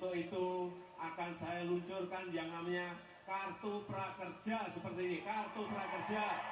Untuk itu akan saya luncurkan yang namanya kartu prakerja seperti ini, kartu prakerja.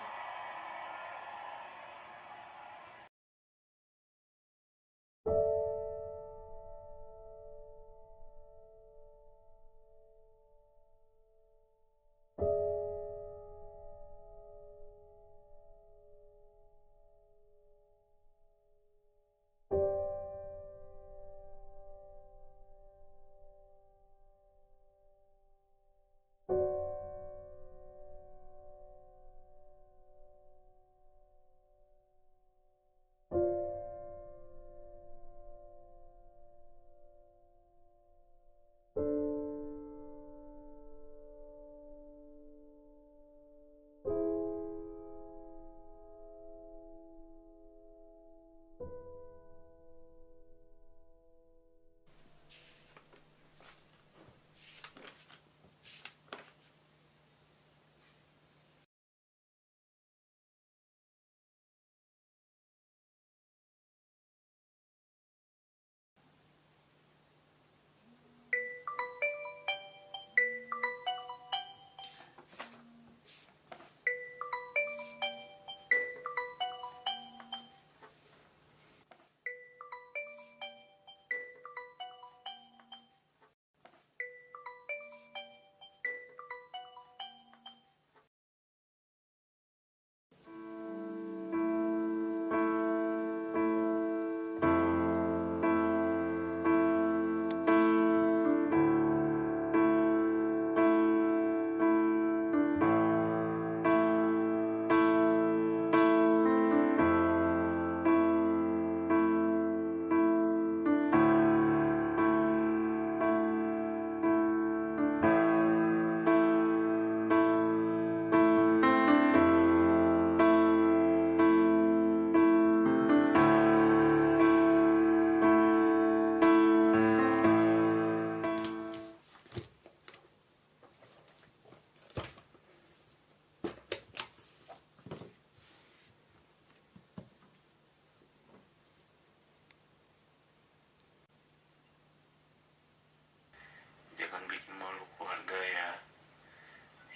Jangan bikin malu keluarga ya.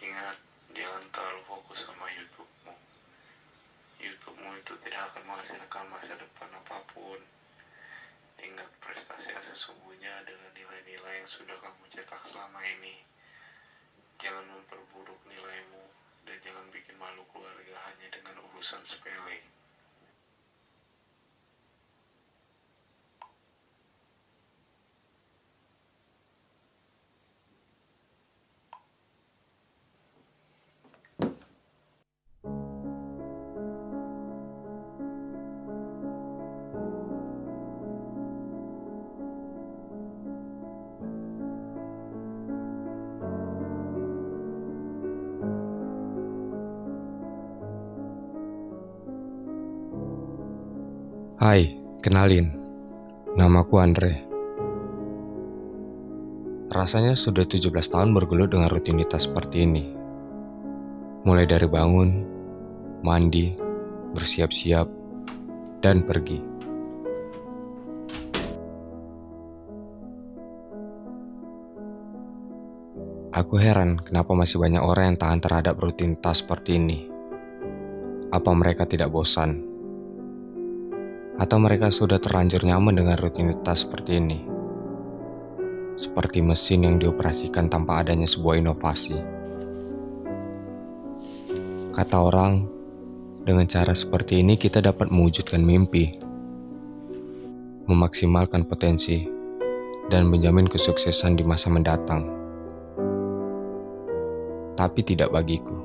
Ingat, jangan terlalu fokus sama YouTube-mu. YouTube-mu itu tidak akan menghasilkan masa depan apapun. Ingat, prestasi yang sesungguhnya adalah nilai-nilai yang sudah kamu cetak selama ini. Jangan memperburuk nilaimu dan jangan bikin malu keluarga hanya dengan urusan sepele. Hai, kenalin. Namaku Andre. Rasanya sudah 17 tahun bergelut dengan rutinitas seperti ini. Mulai dari bangun, mandi, bersiap-siap, dan pergi. Aku heran kenapa masih banyak orang yang tahan terhadap rutinitas seperti ini. Apa mereka tidak bosan? Atau mereka sudah terlanjur nyaman dengan rutinitas seperti ini? Seperti mesin yang dioperasikan tanpa adanya sebuah inovasi. Kata orang, dengan cara seperti ini kita dapat mewujudkan mimpi, memaksimalkan potensi, dan menjamin kesuksesan di masa mendatang. Tapi tidak bagiku.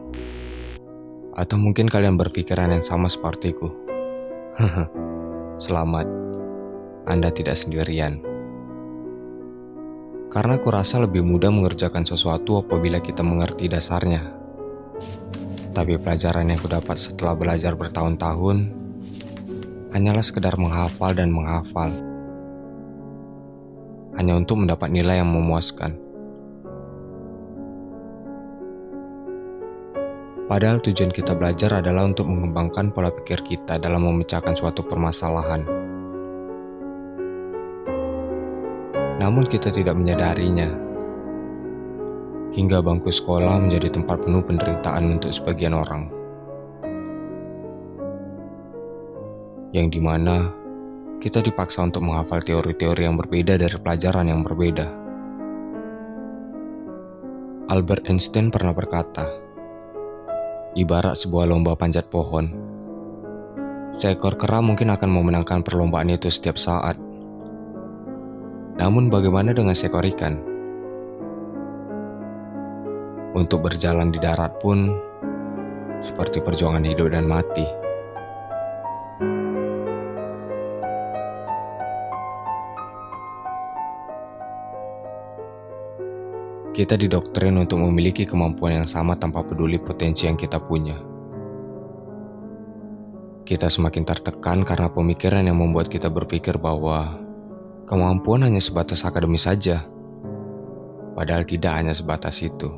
Atau mungkin kalian berpikiran yang sama sepertiku. Selamat, Anda tidak sendirian. Karena kurasa lebih mudah mengerjakan sesuatu apabila kita mengerti dasarnya. Tapi pelajaran yang kudapat setelah belajar bertahun-tahun hanyalah sekedar menghafal dan menghafal. Hanya untuk mendapat nilai yang memuaskan. Padahal tujuan kita belajar adalah untuk mengembangkan pola pikir kita dalam memecahkan suatu permasalahan. namun kita tidak menyadarinya. Hingga bangku sekolah menjadi tempat penuh penderitaan untuk sebagian orang. Yang dimana kita dipaksa untuk menghafal teori-teori yang berbeda dari pelajaran yang berbeda. Albert Einstein pernah berkata, ibarat sebuah lomba panjat pohon, seekor kera mungkin akan memenangkan perlombaan itu setiap saat. Namun bagaimana dengan seekor ikan? Untuk berjalan di darat pun seperti perjuangan hidup dan mati. Kita didoktrin untuk memiliki kemampuan yang sama tanpa peduli potensi yang kita punya. Kita semakin tertekan karena pemikiran yang membuat kita berpikir bahwa kemampuan hanya sebatas akademis saja, padahal tidak hanya sebatas itu.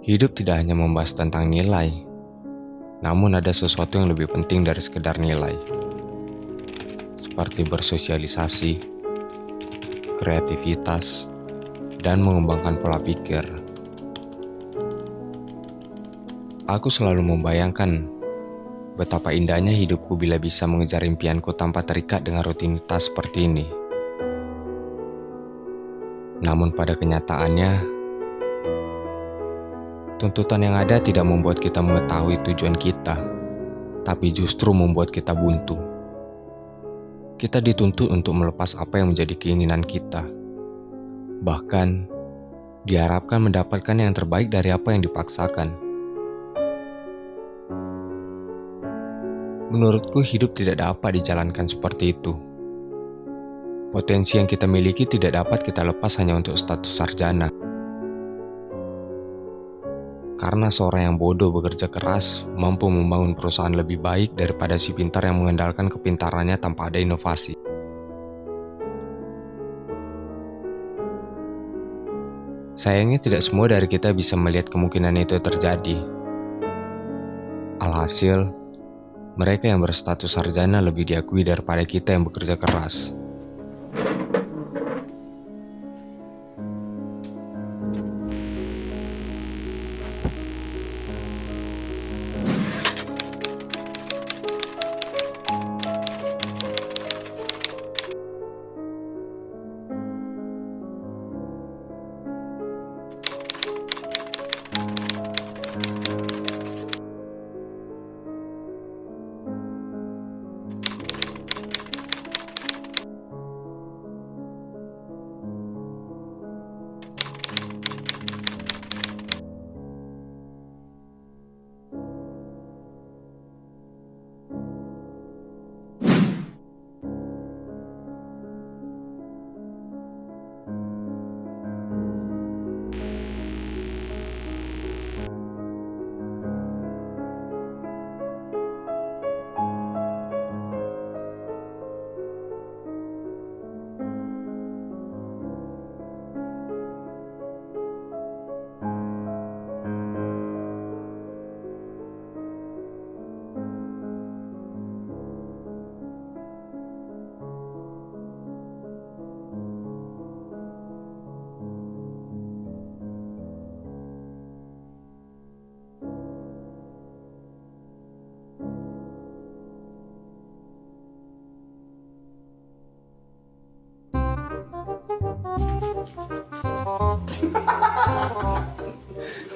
Hidup tidak hanya membahas tentang nilai, namun ada sesuatu yang lebih penting dari sekedar nilai. Seperti bersosialisasi, kreativitas, dan mengembangkan pola pikir. Aku selalu membayangkan betapa indahnya hidupku bila bisa mengejar impianku tanpa terikat dengan rutinitas seperti ini. Namun pada kenyataannya, tuntutan yang ada tidak membuat kita mengetahui tujuan kita, tapi justru membuat kita buntu. Kita dituntut untuk melepas apa yang menjadi keinginan kita. Bahkan, diharapkan mendapatkan yang terbaik dari apa yang dipaksakan. Menurutku, hidup tidak dapat dijalankan seperti itu. Potensi yang kita miliki tidak dapat kita lepas hanya untuk status sarjana. Karena seorang yang bodoh bekerja keras mampu membangun perusahaan lebih baik daripada si pintar yang mengandalkan kepintarannya tanpa ada inovasi. Sayangnya tidak semua dari kita bisa melihat kemungkinan itu terjadi. Alhasil, mereka yang berstatus sarjana lebih diakui daripada kita yang bekerja keras.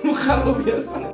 Muka lu biasa.